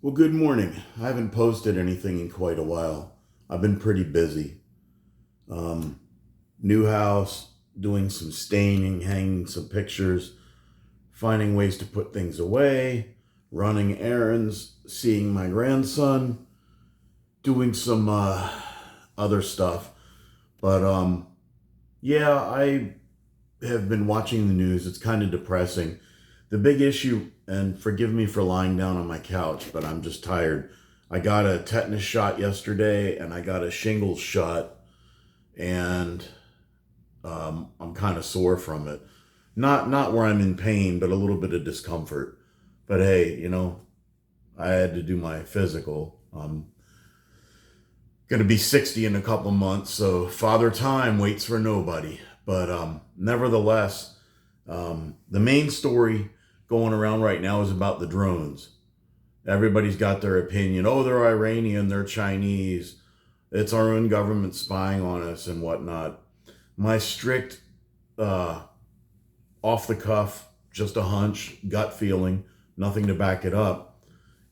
Well, good morning. I haven't posted anything in quite a while. I've been pretty busy. Um, New house, doing some staining, hanging some pictures, finding ways to put things away, running errands, seeing my grandson, doing some other stuff. But yeah, I have been watching the news. It's kind of depressing. The big issue, and forgive me for lying down on my couch, but I'm just tired. I got a tetanus shot yesterday and I got a shingles shot, and I'm kind of sore from it. Not where I'm in pain, but a little bit of discomfort. But hey, I had to do my physical. I'm going to be 60 in a couple months, so Father Time waits for nobody. But nevertheless, the main story going around right now is about the drones. Everybody's got their opinion. Oh, they're Iranian, they're Chinese. It's our own government spying on us and whatnot. My strict, off the cuff, just a hunch, gut feeling, nothing to back it up,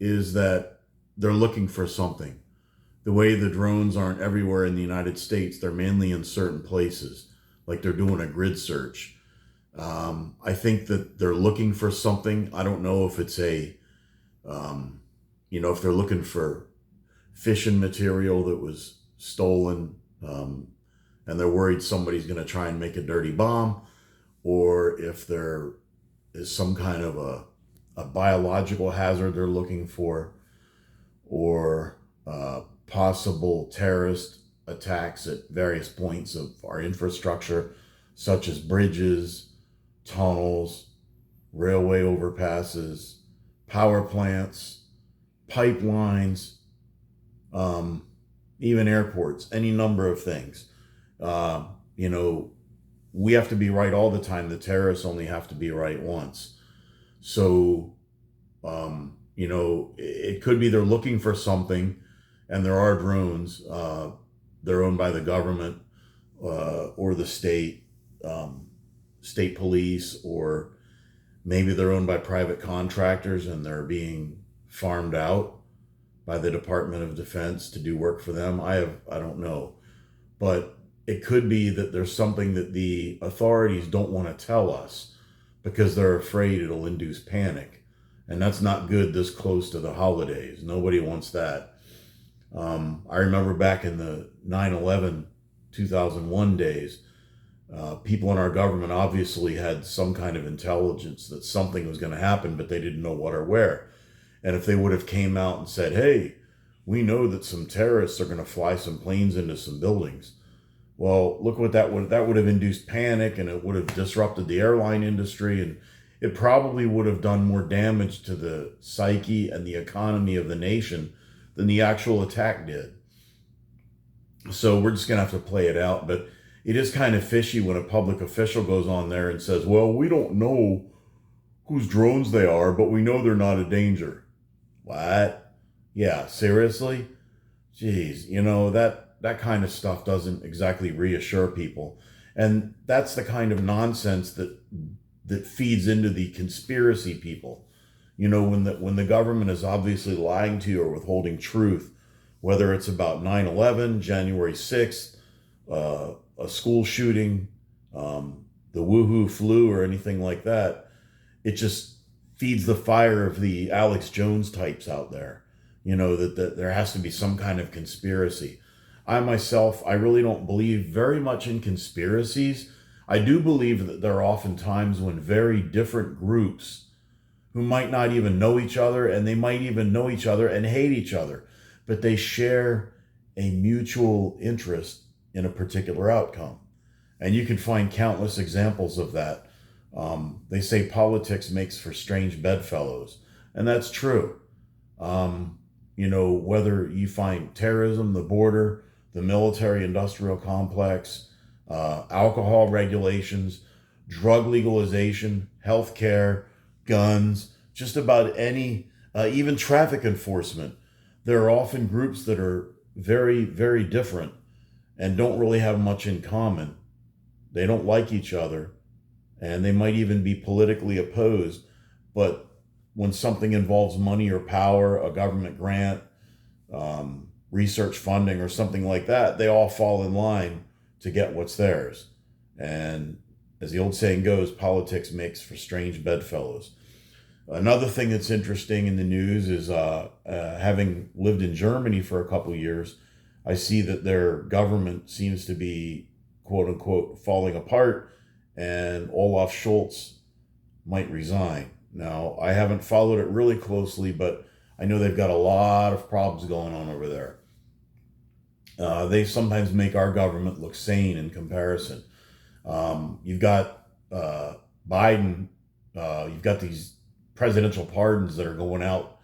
is that they're looking for something. The way the drones aren't everywhere in the United States, they're mainly in certain places, like they're doing a grid search. I think that they're looking for something. I don't know if it's if they're looking for fishing material that was stolen, and they're worried somebody's going to try and make a dirty bomb, or if there is some kind of a biological hazard they're looking for, or possible terrorist attacks at various points of our infrastructure, such as bridges, tunnels, railway overpasses, power plants, pipelines, even airports, any number of things. Uh, you know, we have to be right all the time. The terrorists only have to be right once. So, it could be they're looking for something, and there are drones. They're owned by the government or the state police, or maybe they're owned by private contractors and they're being farmed out by the Department of Defense to do work for them. I don't know, but it could be that there's something that the authorities don't want to tell us because they're afraid it'll induce panic, and that's not good this close to the holidays. Nobody wants that. I remember back in the 9/11 2001 days, people in our government obviously had some kind of intelligence that something was going to happen, but they didn't know what or where. And if they would have came out and said, hey, we know that some terrorists are going to fly some planes into some buildings. Well, look what that would have induced panic, and it would have disrupted the airline industry, and it probably would have done more damage to the psyche and the economy of the nation than the actual attack did. So we're just going to have to play it out. But it is kind of fishy when a public official goes on there and says, well, we don't know whose drones they are, but we know they're not a danger. What? Yeah, seriously? Jeez, that kind of stuff doesn't exactly reassure people. And that's the kind of nonsense that feeds into the conspiracy people. When the government is obviously lying to you or withholding truth, whether it's about 9/11, January 6th, a school shooting, the woohoo flu, or anything like that, it just feeds the fire of the Alex Jones types out there. That there has to be some kind of conspiracy. I myself, I really don't believe very much in conspiracies. I do believe that there are often times when very different groups who might not even know each other, and they might even know each other and hate each other, but they share a mutual interest in a particular outcome. And you can find countless examples of that. They say politics makes for strange bedfellows, and that's true. Whether you find terrorism, the border, the military industrial complex, alcohol regulations, drug legalization, healthcare, guns, just about any, even traffic enforcement. There are often groups that are very, very different and don't really have much in common. They don't like each other, and they might even be politically opposed, but when something involves money or power, a government grant, research funding, or something like that, they all fall in line to get what's theirs. And as the old saying goes, politics makes for strange bedfellows. Another thing that's interesting in the news is having lived in Germany for a couple years, I see that their government seems to be, quote unquote, falling apart, and Olaf Scholz might resign. Now, I haven't followed it really closely, but I know they've got a lot of problems going on over there. They sometimes make our government look sane in comparison. You've got Biden, you've got these presidential pardons that are going out,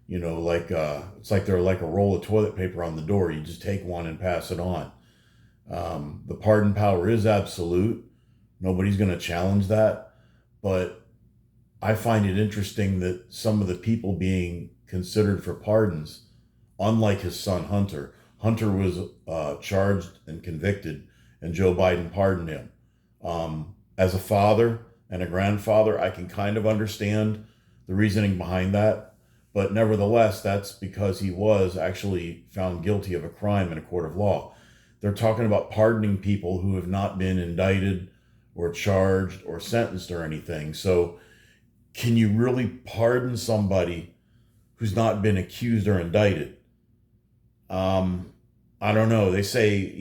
like it's like they're like a roll of toilet paper on the door. You just take one and pass it on. The pardon power is absolute. Nobody's going to challenge that. But I find it interesting that some of the people being considered for pardons, unlike his son Hunter was charged and convicted, and Joe Biden pardoned him. As a father and a grandfather, I can kind of understand the reasoning behind that. But nevertheless, that's because he was actually found guilty of a crime in a court of law. They're talking about pardoning people who have not been indicted or charged or sentenced or anything. So can you really pardon somebody who's not been accused or indicted? I don't know. They say,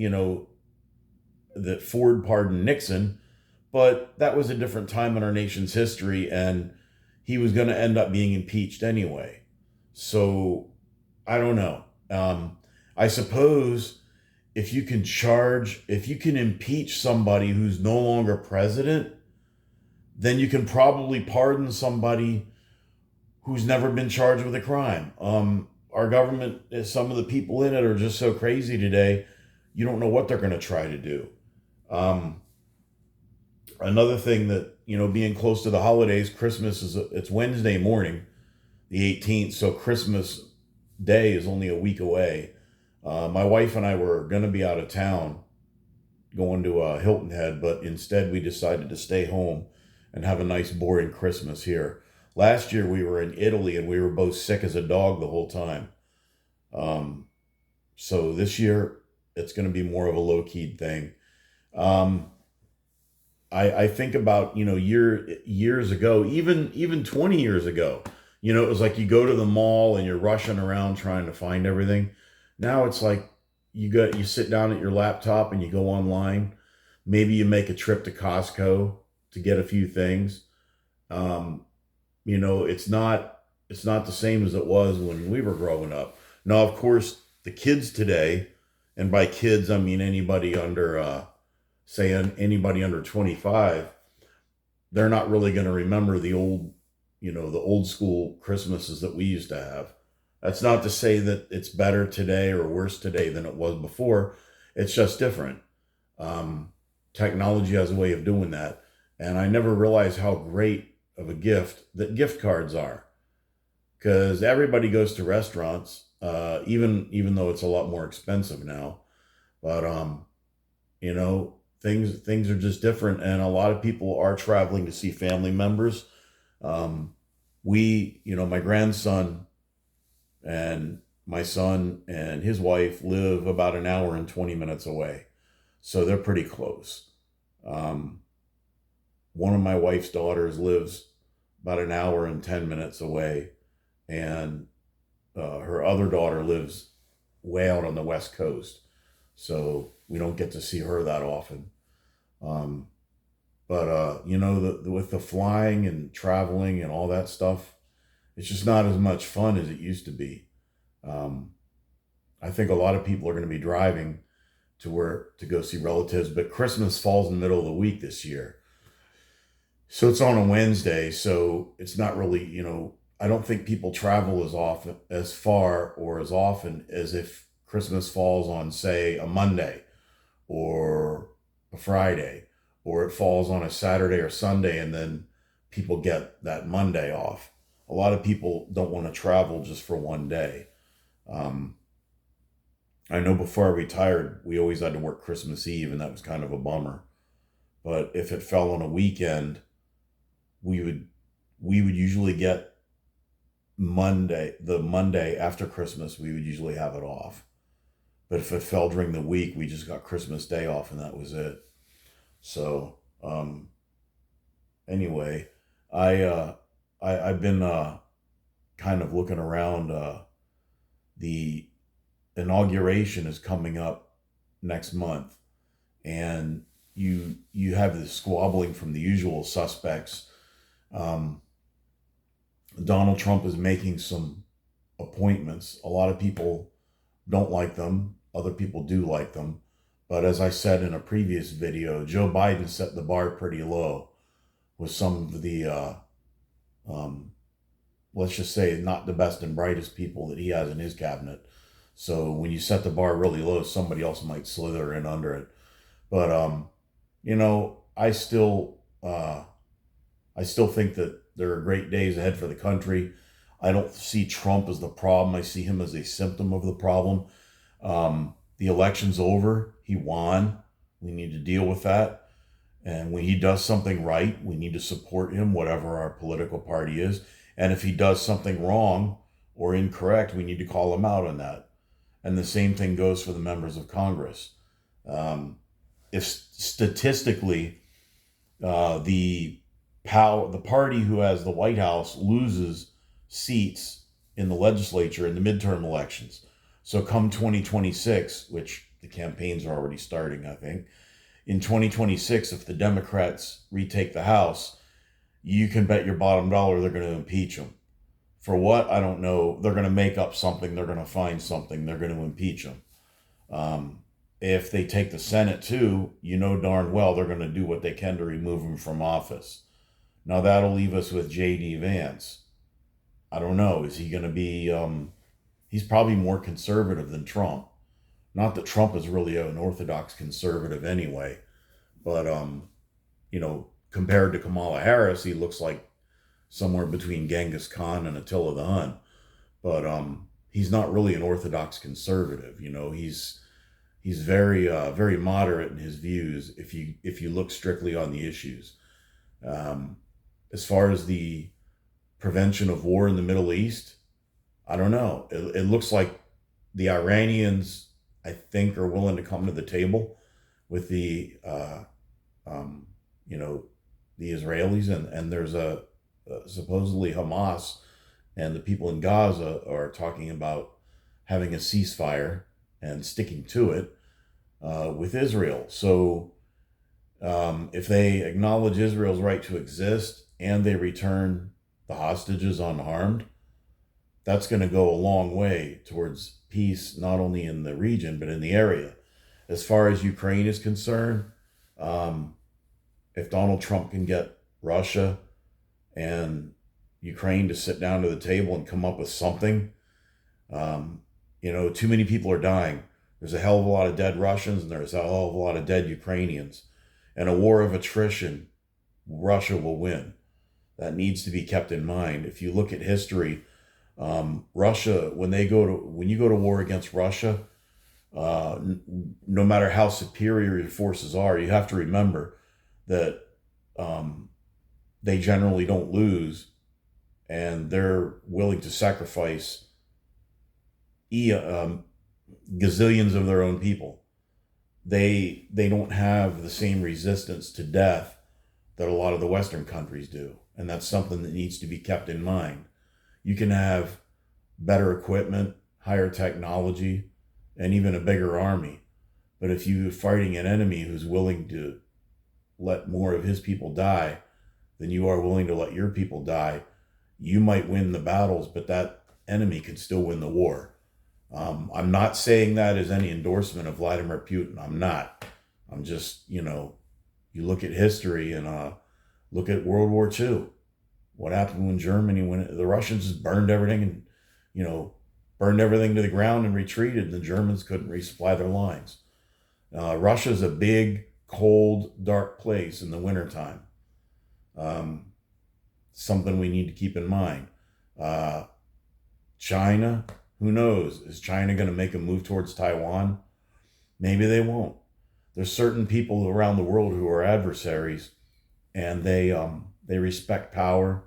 that Ford pardoned Nixon, but that was a different time in our nation's history, and he was going to end up being impeached anyway. So I don't know. I suppose if you can impeach somebody who's no longer president, then you can probably pardon somebody who's never been charged with a crime. Our government, some of the people in it are just so crazy today, you don't know what they're going to try to do. Another thing that, being close to the holidays, Christmas it's Wednesday morning, the 18th, so Christmas Day is only a week away. My wife and I were going to be out of town going to Hilton Head, but instead we decided to stay home and have a nice boring Christmas here. Last year we were in Italy and we were both sick as a dog the whole time. So this year it's going to be more of a low-key thing. I think about, years ago, even 20 years ago, it was like you go to the mall and you're rushing around trying to find everything. Now it's like you sit down at your laptop and you go online. Maybe you make a trip to Costco to get a few things. It's not the same as it was when we were growing up. Now, of course, the kids today, and by kids I mean anybody under anybody under 25, they're not really going to remember the old school Christmases that we used to have. That's not to say that it's better today or worse today than it was before. It's just different. Technology has a way of doing that. And I never realized how great of a gift that gift cards are. Because everybody goes to restaurants, even though it's a lot more expensive now. But, things are just different. And a lot of people are traveling to see family members. My grandson and my son and his wife live about an hour and 20 minutes away. So they're pretty close. One of my wife's daughters lives about an hour and 10 minutes away. And her other daughter lives way out on the West Coast. So we don't get to see her that often. With the flying and traveling and all that stuff, it's just not as much fun as it used to be. I think a lot of people are going to be driving to go see relatives, but Christmas falls in the middle of the week this year. So it's on a Wednesday. So it's not really, I don't think people travel as far or as often as if Christmas falls on, say, a Monday or a Friday, or it falls on a Saturday or Sunday, and then people get that Monday off. A lot of people don't want to travel just for one day. I know before I retired, we always had to work Christmas Eve, and that was kind of a bummer. But if it fell on a weekend, we would usually get the Monday after Christmas, we would usually have it off. But if it fell during the week, we just got Christmas Day off, and that was it. So anyway, I I've been kind of looking around. The inauguration is coming up next month, and you have this squabbling from the usual suspects. Um, Donald Trump is making some appointments. A lot of people don't like them. Other people do like them. But as I said in a previous video, Joe Biden set the bar pretty low with some of the, um, let's just say, not the best and brightest people that he has in his cabinet. So when you set the bar really low, somebody else might slither in under it. But you know, I still think that there are great days ahead for the country. I don't see Trump as the problem. I see him as a symptom of the problem. The election's over. He won. We need to deal with that. And when he does something right, we need to support him, whatever our political party is. And if he does something wrong or incorrect, we need to call him out on that. And the same thing goes for the members of Congress. If statistically, the party who has the White House loses seats in the legislature in the midterm elections. So come 2026, which the campaigns are already starting, I think, in 2026, if the Democrats retake the House, you can bet your bottom dollar they're going to impeach them. For what? I don't know. They're going to make up something. They're going to find something. They're going to impeach them. If they take the Senate too, you know darn well they're going to do what they can to remove him from office. Now that'll leave us with J.D. Vance. I don't know. Is he going to be, he's probably more conservative than Trump. Not that Trump is really an orthodox conservative anyway, but, you know, compared to Kamala Harris, he looks like somewhere between Genghis Khan and Attila the Hun. But he's not really an orthodox conservative. You know, he's very very moderate in his views if you look strictly on the issues. As far as the prevention of war in the Middle East, I don't know. It looks like the Iranians, I think, are willing to come to the table with the you know, the Israelis, and there's a supposedly Hamas and the people in Gaza are talking about having a ceasefire and sticking to it with Israel. So if they acknowledge Israel's right to exist and they return the hostages unharmed, that's going to go a long way towards peace, not only in the region, but in the area. As far as Ukraine is concerned, if Donald Trump can get Russia and Ukraine to sit down to the table and come up with something, you know, too many people are dying. There's a hell of a lot of dead Russians and there's a hell of a lot of dead Ukrainians. And a war of attrition, Russia will win. That needs to be kept in mind. If you look at history, Russia, when you go to war against Russia, no matter how superior your forces are, you have to remember that they generally don't lose, and they're willing to sacrifice gazillions of their own people. They don't have the same resistance to death that a lot of the Western countries do, and that's something that needs to be kept in mind. You can have better equipment, higher technology, and even a bigger army, but if you're fighting an enemy who's willing to let more of his people die than you are willing to let your people die, you might win the battles, but that enemy can still win the war. I'm not saying that as any endorsement of Vladimir Putin. I'm not. I'm just, you know, you look at history and look at World War II. What happened when when the Russians just burned everything and, you know, burned everything to the ground and retreated, and the Germans couldn't resupply their lines. Russia's a big, cold, dark place in the wintertime. Something we need to keep in mind. China, who knows? Is China going to make a move towards Taiwan? Maybe they won't. There's certain people around the world who are adversaries, and they respect power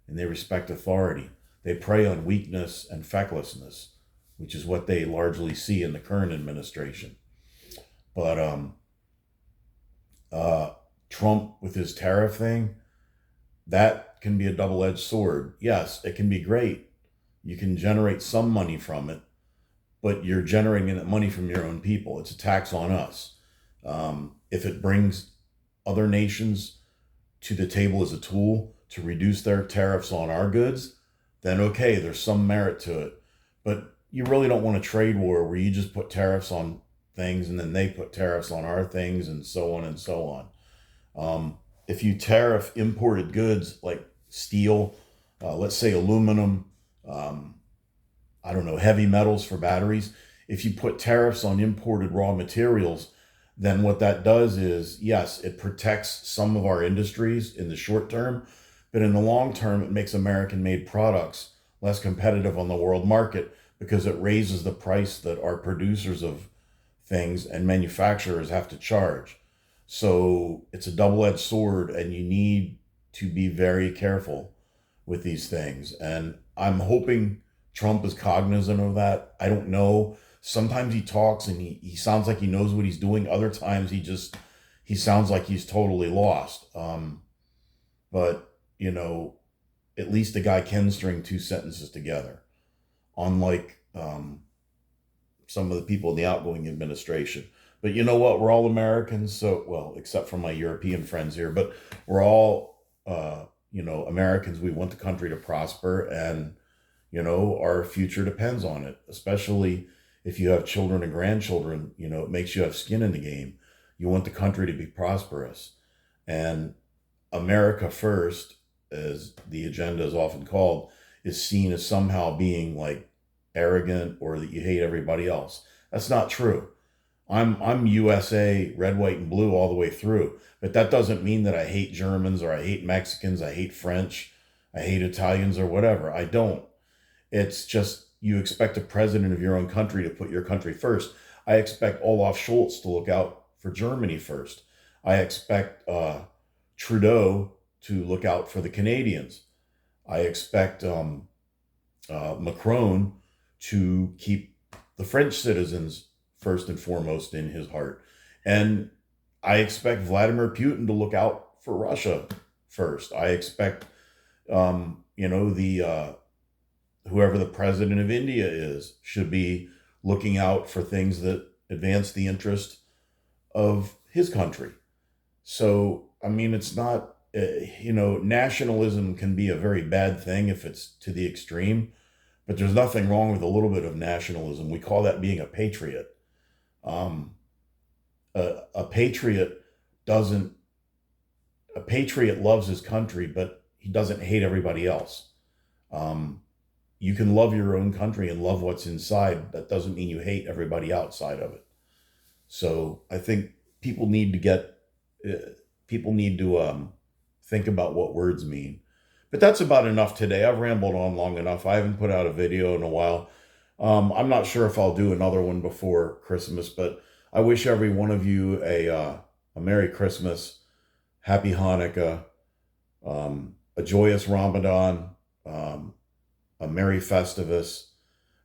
and they respect authority. They prey on weakness and fecklessness, which is what they largely see in the current administration. But Trump with his tariff thing, that can be a double-edged sword. Yes, it can be great. You can generate some money from it, but you're generating that money from your own people. It's a tax on us. If it brings other nations to the table as a tool to reduce their tariffs on our goods, then okay, there's some merit to it. But you really don't want a trade war where you just put tariffs on things and then they put tariffs on our things and so on and so on. If you tariff imported goods like steel, let's say aluminum, I don't know, heavy metals for batteries, if you put tariffs on imported raw materials, then what that does is, yes, it protects some of our industries in the short term, but in the long term, it makes American made products less competitive on the world market because it raises the price that our producers of things and manufacturers have to charge. So it's a double-edged sword, and you need to be very careful with these things. And I'm hoping Trump is cognizant of that. I don't know. Sometimes he talks and he sounds like he knows what he's doing. Other times he sounds like he's totally lost. But at least the guy can string two sentences together, unlike some of the people in the outgoing administration. But you know what? We're all Americans, so, well, except for my European friends here, but we're all, Americans. We want the country to prosper, and, our future depends on it, especially if you have children and grandchildren. It makes you have skin in the game. You want the country to be prosperous. And America first, as the agenda is often called, is seen as somehow being like arrogant or that you hate everybody else. That's not true. I'm USA, red, white, and blue all the way through. But that doesn't mean that I hate Germans or I hate Mexicans, I hate French, I hate Italians or whatever. I don't. It's just you expect a president of your own country to put your country first. I expect Olaf Scholz to look out for Germany first. I expect Trudeau to look out for the Canadians. I expect Macron to keep the French citizens first and foremost in his heart. And I expect Vladimir Putin to look out for Russia first. I expect, whoever the president of India is should be looking out for things that advance the interest of his country. So, it's not, nationalism can be a very bad thing if it's to the extreme, but there's nothing wrong with a little bit of nationalism. We call that being a patriot. A patriot loves his country, but he doesn't hate everybody else. You can love your own country and love what's inside. That doesn't mean you hate everybody outside of it. So I think people need to think about what words mean. But that's about enough today. I've rambled on long enough. I haven't put out a video in a while. I'm not sure if I'll do another one before Christmas, but I wish every one of you a Merry Christmas, Happy Hanukkah, a joyous Ramadan, a Merry Festivus.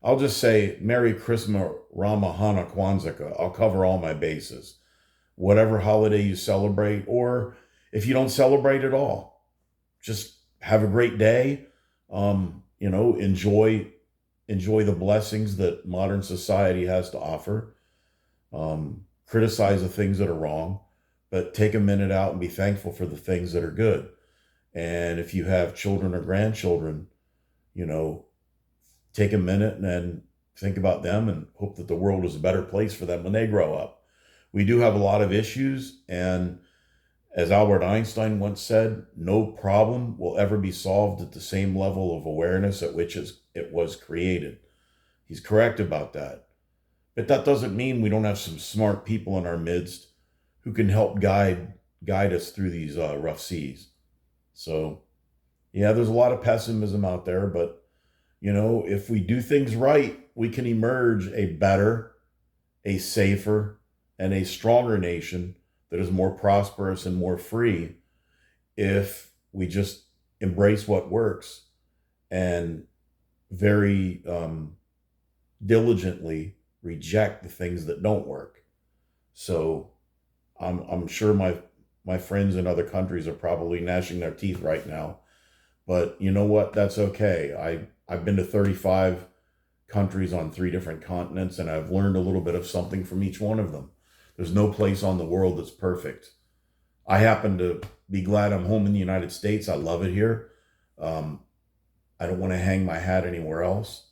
I'll just say Merry Christmas, Ramahana, Kwanzaa. I'll cover all my bases. Whatever holiday you celebrate, or if you don't celebrate at all, just have a great day. Enjoy the blessings that modern society has to offer. Criticize the things that are wrong, but take a minute out and be thankful for the things that are good. And if you have children or grandchildren, take a minute and then think about them and hope that the world is a better place for them when they grow up. We do have a lot of issues, and as Albert Einstein once said, no problem will ever be solved at the same level of awareness at which it was created. He's correct about that. But that doesn't mean we don't have some smart people in our midst who can help guide us through these rough seas. So, yeah, there's a lot of pessimism out there, but, if we do things right, we can emerge a better, a safer, and a stronger nation that is more prosperous and more free if we just embrace what works and very diligently reject the things that don't work. So I'm sure my friends in other countries are probably gnashing their teeth right now. But you know what? That's okay. I've been to 35 countries on 3 different continents, and I've learned a little bit of something from each one of them. There's no place on the world that's perfect. I happen to be glad I'm home in the United States. I love it here. Um, I don't want to hang my hat anywhere else,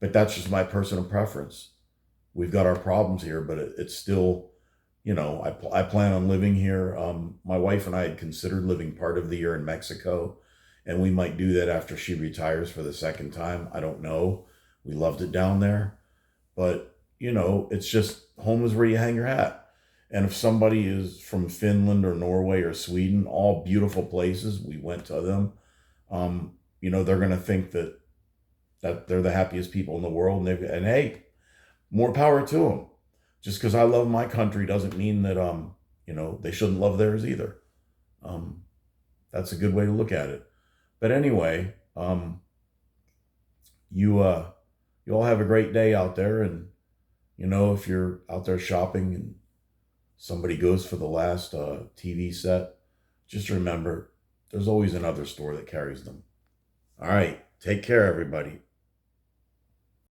but that's just my personal preference. We've got our problems here, but it's still, I plan on living here. My wife and I had considered living part of the year in Mexico, and we might do that after she retires for the second time. I don't know. We loved it down there, but it's just home is where you hang your hat. And if somebody is from Finland or Norway or Sweden, all beautiful places, we went to them. They're going to think that they're the happiest people in the world, and hey, more power to them. Just because I love my country doesn't mean that they shouldn't love theirs either. Um, that's a good way to look at it. But anyway, you all have a great day out there, and if you're out there shopping and somebody goes for the last TV set, just remember there's always another store that carries them. All right, take care, everybody.